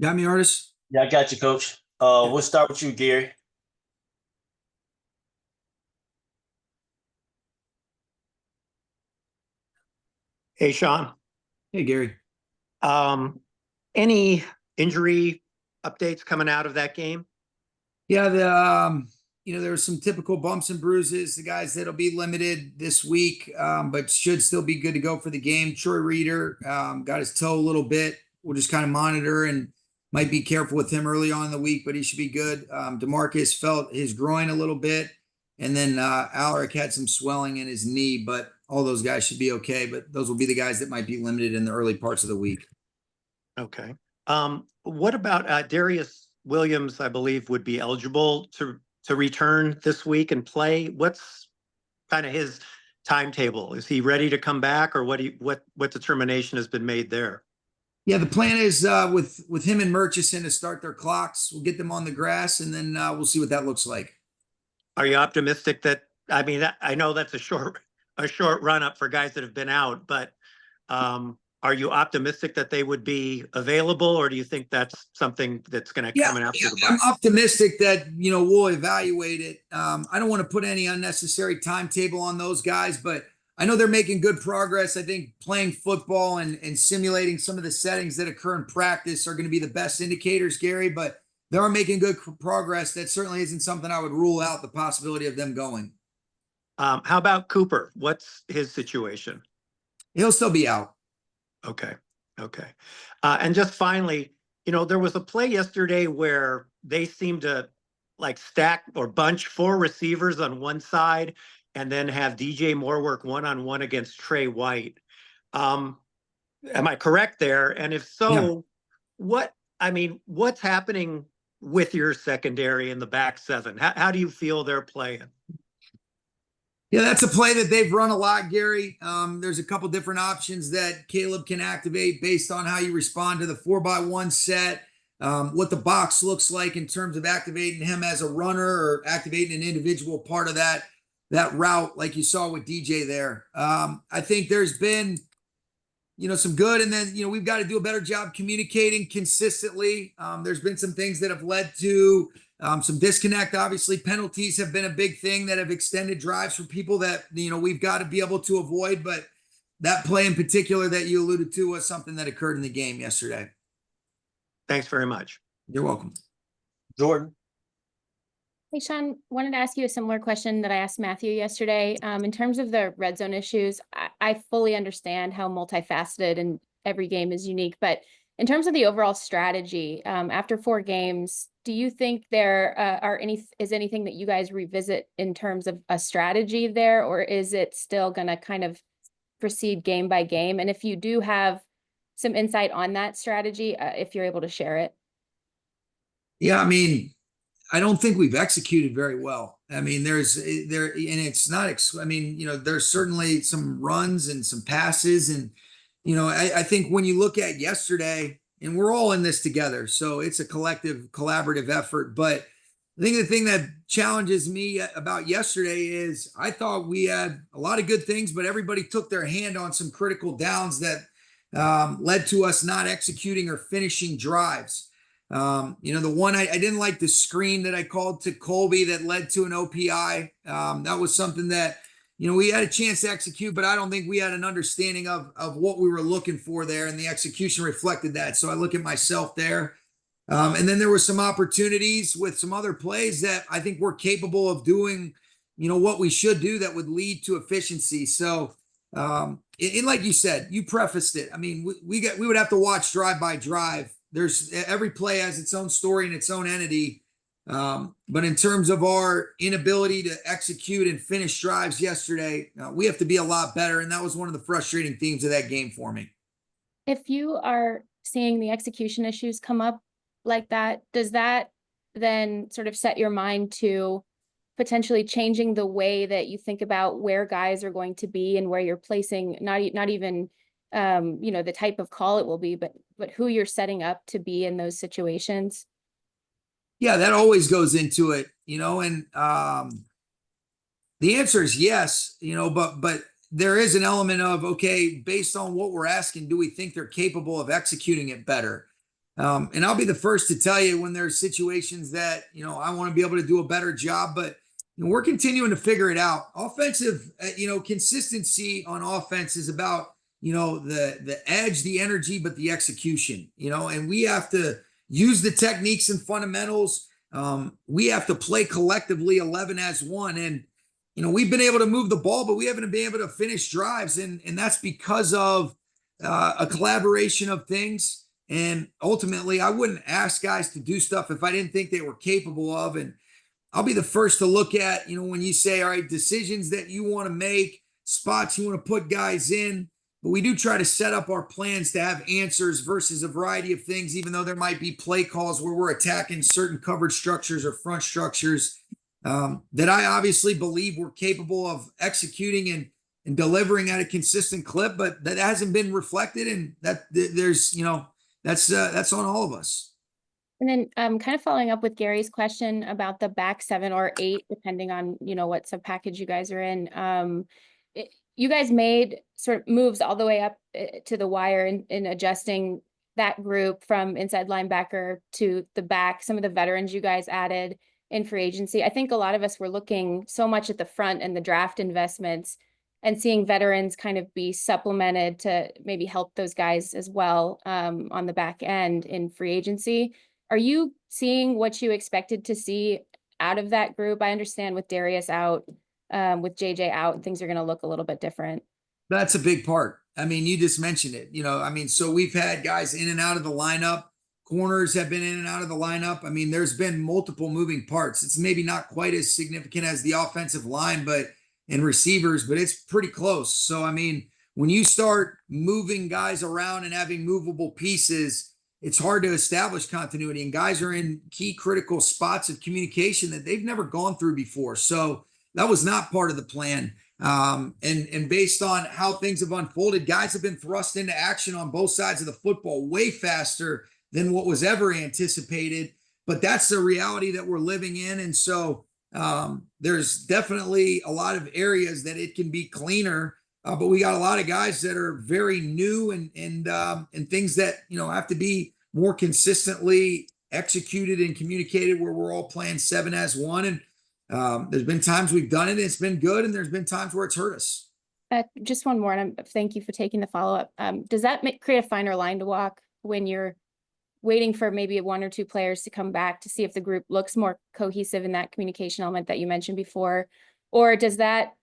Got me, artist? Yeah, I got you, coach. Yeah. We'll start with you, Gary. Hey, Sean. Hey, Gary. Um, any injury updates coming out of that game? Yeah, there were some typical bumps and bruises. The guys that'll be limited this week, but should still be good to go for the game. Troy Reader got his toe a little bit. We'll just kind of monitor and might be careful with him early on in the week, but he should be good. DeMarcus felt his groin a little bit, and then Alaric had some swelling in his knee, but all those guys should be okay. But those will be the guys that might be limited in the early parts of the week. Okay. What about Darius Williams? I believe would be eligible to return this week and play. What's kind of his timetable? Is he ready to come back, or what determination has been made there? Yeah, the plan is with him and Murchison to start their clocks. We'll get them on the grass, and then we'll see what that looks like. Are you optimistic that? I mean, I know that's a short run up for guys that have been out, but are you optimistic that they would be available, or do you think that's something that's going to come after the bye? I'm optimistic that we'll evaluate it. I don't want to put any unnecessary timetable on those guys, but I know they're making good progress. I think playing football and simulating some of the settings that occur in practice are going to be the best indicators, Gary, but they are making good progress. That certainly isn't something I would rule out the possibility of them going. How about Cooper? What's his situation? He'll still be out. Okay. And just finally, there was a play yesterday where they seemed to like stack or bunch four receivers on one side and then have DJ Moore work one-on-one against Trey White. Am I correct there? And if so, yeah. What's happening with your secondary in the back seven? How do you feel they're playing? Yeah, that's a play that they've run a lot, Gary. There's a couple different options that Caleb can activate based on how you respond to the 4x1 set, what the box looks like in terms of activating him as a runner or activating an individual part of that route, like you saw with DJ there. I think there's been, some good, and then, we've got to do a better job communicating consistently. There's been some things that have led to some disconnect. Obviously, penalties have been a big thing that have extended drives for people that, we've got to be able to avoid. But that play in particular that you alluded to was something that occurred in the game yesterday. Thanks very much. You're welcome. Jordan. Hey, Sean, wanted to ask you a similar question that I asked Matthew yesterday. In terms of the red zone issues, I fully understand how multifaceted and every game is unique, but in terms of the overall strategy, after 4 games, do you think there is anything that you guys revisit in terms of a strategy there, or is it still going to kind of proceed game by game? And if you do have some insight on that strategy, if you're able to share it. Yeah, I don't think we've executed very well. And it's not, there's certainly some runs and some passes. And, I think when you look at yesterday, and we're all in this together, so it's a collective, collaborative effort. But I think the thing that challenges me about yesterday is I thought we had a lot of good things, but everybody took their hand on some critical downs that led to us not executing or finishing drives. The one I didn't like the screen that I called to Colby that led to an OPI. That was something that, we had a chance to execute, but I don't think we had an understanding of what we were looking for there, and the execution reflected that. So I look at myself there. And then there were some opportunities with some other plays that I think we're capable of doing, what we should do that would lead to efficiency. So, and like you said, you prefaced it. We would have to watch drive by drive. Every play has its own story and its own entity. But in terms of our inability to execute and finish drives yesterday, we have to be a lot better. And that was one of the frustrating themes of that game for me. If you are seeing the execution issues come up like that, does that then sort of set your mind to potentially changing the way that you think about where guys are going to be and where you're placing, not even the type of call it will be, but who you're setting up to be in those situations? Yeah, that always goes into it, and the answer is yes, but there is an element of, okay, based on what we're asking, do we think they're capable of executing it better? And I'll be the first to tell you when there's situations that, I want to be able to do a better job, but we're continuing to figure it out. Offensive, consistency on offense is about, the edge, the energy, but the execution, and we have to use the techniques and fundamentals. We have to play collectively 11 as one. And, we've been able to move the ball, but we haven't been able to finish drives. And that's because of a collaboration of things. And ultimately, I wouldn't ask guys to do stuff if I didn't think they were capable of. And I'll be the first to look at, when you say, all right, decisions that you want to make, spots you want to put guys in, but we do try to set up our plans to have answers versus a variety of things, even though there might be play calls where we're attacking certain coverage structures or front structures that I obviously believe we're capable of executing and delivering at a consistent clip, but that hasn't been reflected. And that there's, that's on all of us. And then kind of following up with Gary's question about the back 7 or 8, depending on, what sub package you guys are in. You guys made sort of moves all the way up to the wire in adjusting that group from inside linebacker to the back, some of the veterans you guys added in free agency. I think a lot of us were looking so much at the front and the draft investments and seeing veterans kind of be supplemented to maybe help those guys as well on the back end in free agency. Are you seeing what you expected to see out of that group? I understand with Darius out, with JJ out, things are going to look a little bit different. That's a big part. I mean, you just mentioned it, so we've had guys in and out of the lineup. Corners have been in and out of the lineup. I mean, there's been multiple moving parts. It's maybe not quite as significant as the offensive line, and receivers, but it's pretty close. So, I mean, when you start moving guys around and having movable pieces, it's hard to establish continuity, and guys are in key critical spots of communication that they've never gone through before. So that was not part of the plan. And based on how things have unfolded, guys have been thrust into action on both sides of the football way faster than what was ever anticipated. But that's the reality that we're living in. And so there's definitely a lot of areas that it can be cleaner. But we got a lot of guys that are very new and things that, have to be more consistently executed and communicated, where we're all playing 7 as one. And there's been times we've done it, and it's been good. And there's been times where it's hurt us. Just one more, and thank you for taking the follow-up. Does that create a finer line to walk when you're waiting for maybe 1 or 2 players to come back to see if the group looks more cohesive in that communication element that you mentioned before? Or does that,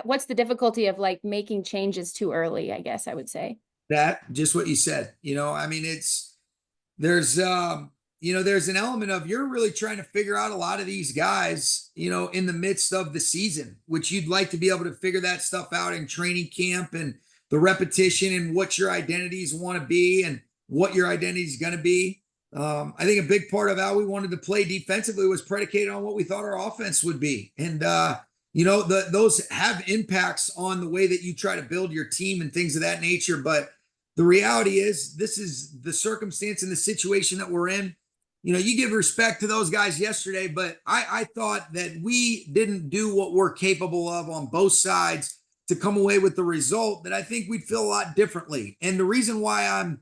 what's the difficulty of like making changes too early, I guess I would say? That, just what you said, I mean, there's an element of, you're really trying to figure out a lot of these guys, in the midst of the season, which you'd like to be able to figure that stuff out in training camp and the repetition and what your identities want to be and what your identity is going to be. I think a big part of how we wanted to play defensively was predicated on what we thought our offense would be. And, those have impacts on the way that you try to build your team and things of that nature. But the reality is, this is the circumstance and the situation that we're in. You give respect to those guys yesterday, but I thought that we didn't do what we're capable of on both sides to come away with the result that I think we'd feel a lot differently. And the reason why I'm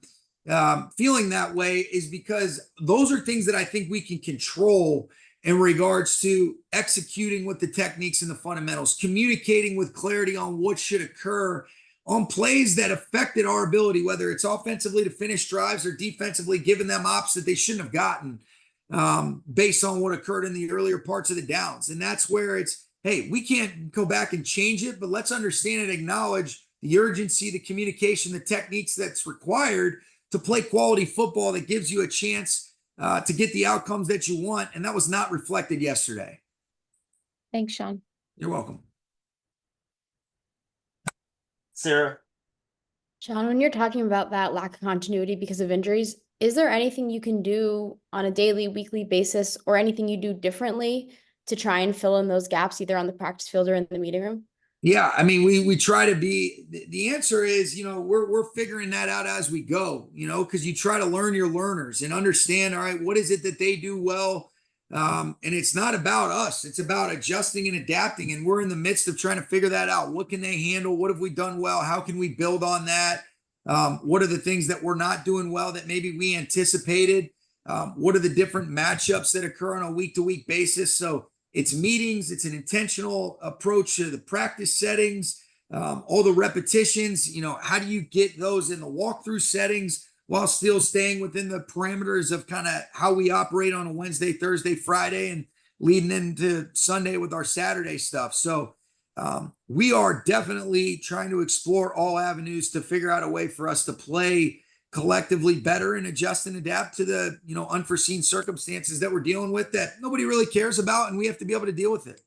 feeling that way is because those are things that I think we can control in regards to executing with the techniques and the fundamentals, communicating with clarity on what should occur on plays that affected our ability, whether it's offensively to finish drives or defensively giving them ops that they shouldn't have gotten based on what occurred in the earlier parts of the downs. And that's where it's, hey, we can't go back and change it, but let's understand and acknowledge the urgency, the communication, the techniques that's required to play quality football that gives you a chance to get the outcomes that you want. And that was not reflected yesterday. Thanks, Sean. You're welcome. Sarah. Sean, when you're talking about that lack of continuity because of injuries, is there anything you can do on a daily, weekly basis, or anything you do differently to try and fill in those gaps, either on the practice field or in the meeting room? Yeah, I mean, we try to be, the answer is, we're figuring that out as we go, because you try to learn your learners and understand, all right, what is it that they do well? And it's not about us. It's about adjusting and adapting. And we're in the midst of trying to figure that out. What can they handle? What have we done well? How can we build on that? What are the things that we're not doing well that maybe we anticipated? What are the different matchups that occur on a week-to-week basis? So it's meetings, it's an intentional approach to the practice settings, all the repetitions, how do you get those in the walkthrough settings while still staying within the parameters of kind of how we operate on a Wednesday, Thursday, Friday, and leading into Sunday with our Saturday stuff. So we are definitely trying to explore all avenues to figure out a way for us to play collectively better and adjust and adapt to the unforeseen circumstances that we're dealing with that nobody really cares about, and we have to be able to deal with it.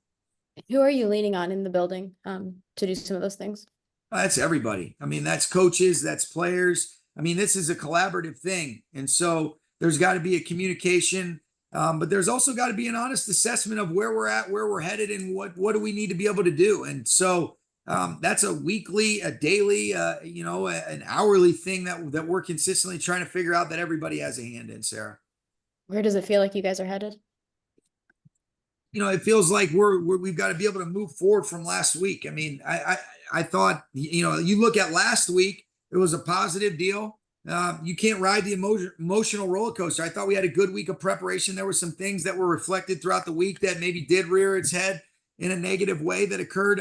Who are you leaning on in the building to do some of those things? That's everybody. I mean, that's coaches, that's players. I mean, this is a collaborative thing, and so there's got to be a communication, but there's also got to be an honest assessment of where we're at, where we're headed, and what do we need to be able to do. And so that's a weekly, a daily, an hourly thing that we're consistently trying to figure out that everybody has a hand in, Sarah. Where does it feel like you guys are headed? It feels like we've got to be able to move forward from last week. I mean, I thought, you look at last week, it was a positive deal. You can't ride the emotional roller coaster. I thought we had a good week of preparation. There were some things that were reflected throughout the week that maybe did rear its head in a negative way that occurred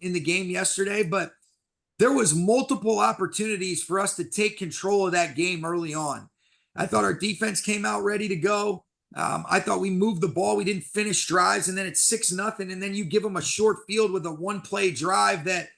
in the game yesterday. But there was multiple opportunities for us to take control of that game early on. I thought our defense came out ready to go. I thought we moved the ball. We didn't finish drives, and then it's 6-0, and then you give them a short field with a one-play drive that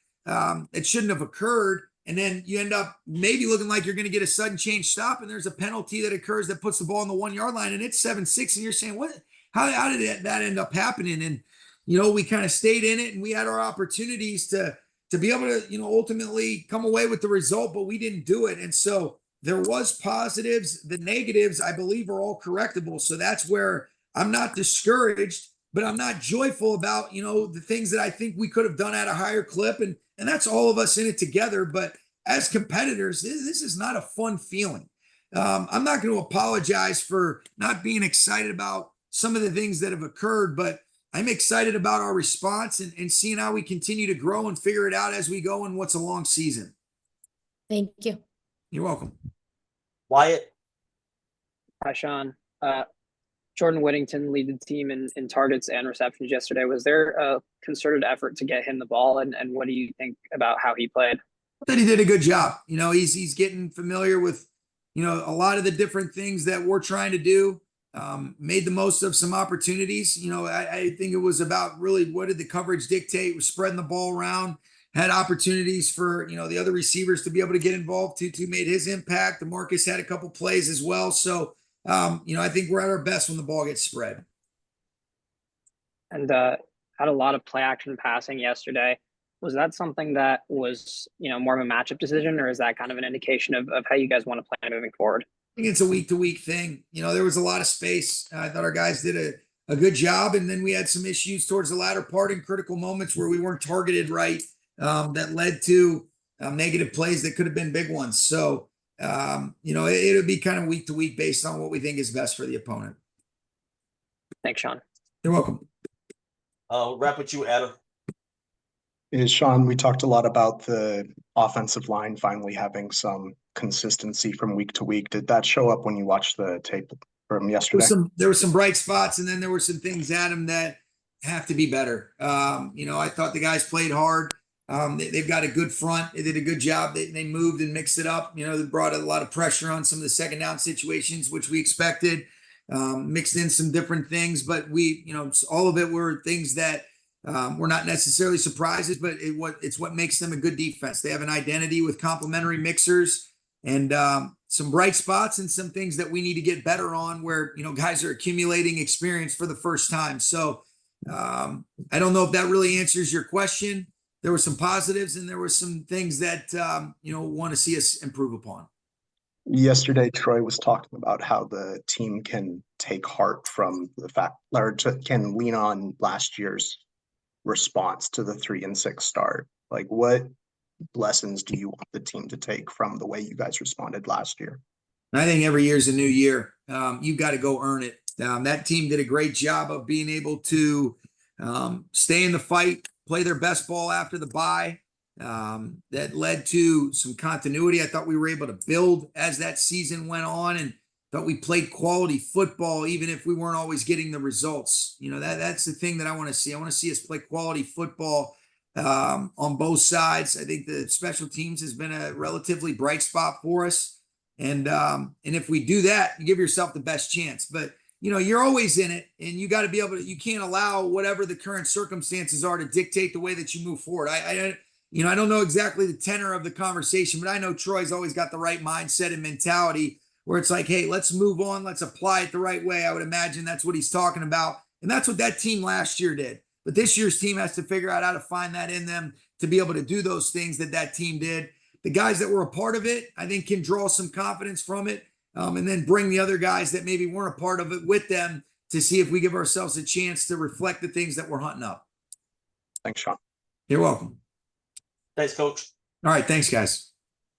it shouldn't have occurred. And then you end up maybe looking like you're going to get a sudden change stop, and there's a penalty that occurs that puts the ball on the 1 yard line, and it's 7-6. And you're saying, what? How did that end up happening? And we kind of stayed in it, and we had our opportunities to be able to ultimately come away with the result, but we didn't do it. And so there was positives. The negatives, I believe, are all correctable. So that's where I'm not discouraged, but I'm not joyful about the things that I think we could have done at a higher clip, and that's all of us in it together. But as competitors, this is not a fun feeling. I'm not going to apologize for not being excited about some of the things that have occurred, but I'm excited about our response and seeing how we continue to grow and figure it out as we go in what's a long season. Thank you. You're welcome. Wyatt. Hi, Sean. Jordan Whittington lead the team in targets and receptions yesterday. Was there a concerted effort to get him the ball? And what do you think about how he played? I thought he did a good job. He's getting familiar with, a lot of the different things that we're trying to do. Made the most of some opportunities. I think it was about really what did the coverage dictate? We're spreading the ball around, had opportunities for, the other receivers to be able to get involved. Tutu made his impact. DeMarcus had a couple plays as well. So, I think we're at our best when the ball gets spread. And had a lot of play action passing yesterday. Was that something that was, more of a matchup decision, or is that kind of an indication of how you guys want to play moving forward? I think it's a week-to-week thing. There was a lot of space. I thought our guys did a good job, and then we had some issues towards the latter part in critical moments where we weren't targeted right that led to negative plays that could have been big ones. So, it'll be kind of week-to-week based on what we think is best for the opponent. Thanks, Sean. You're welcome. Wrap with you, Adam. Sean, we talked a lot about the offensive line finally having some consistency from week to week. Did that show up when you watched the tape from yesterday? There were some bright spots, and then there were some things, Adam, that have to be better. I thought the guys played hard. They've got a good front. They did a good job. They moved and mixed it up. They brought a lot of pressure on some of the second down situations, which we expected. Mixed in some different things, but all of it were things that we're not necessarily surprises, but it's what makes them a good defense. They have an identity with complementary mixers and some bright spots and some things that we need to get better on where, guys are accumulating experience for the first time. So I don't know if that really answers your question. There were some positives and there were some things that, want to see us improve upon. Yesterday, Troy was talking about how the team can take heart from the fact, or can lean on last year's response to the 3-6 start. Like, what lessons do you want the team to take from the way you guys responded last year? I think every year is a new year. You've got to go earn it. That team did a great job of being able to stay in the fight, play their best ball after the bye. that led to some continuity. I thought we were able to build as that season went on, and thought we played quality football, even if we weren't always getting the results. You know, that's the thing that I want to see. I want to see us play quality football on both sides. I think the special teams has been a relatively bright spot for us. And if we do that, you give yourself the best chance. But you know, you're always in it, and you got to be able to. You can't allow whatever the current circumstances are to dictate the way that you move forward. I don't know exactly the tenor of the conversation, but I know Troy's always got the right mindset and mentality where it's like, hey, let's move on, let's apply it the right way. I would imagine that's what he's talking about, and that's what that team last year did. But this year's team has to figure out how to find that in them to be able to do those things that team did. The guys that were a part of it, I think, can draw some confidence from it. And then bring the other guys that maybe weren't a part of it with them to see if we give ourselves a chance to reflect the things that we're hunting up. Thanks, Sean. You're welcome. Thanks, Coach. All right. Thanks, guys.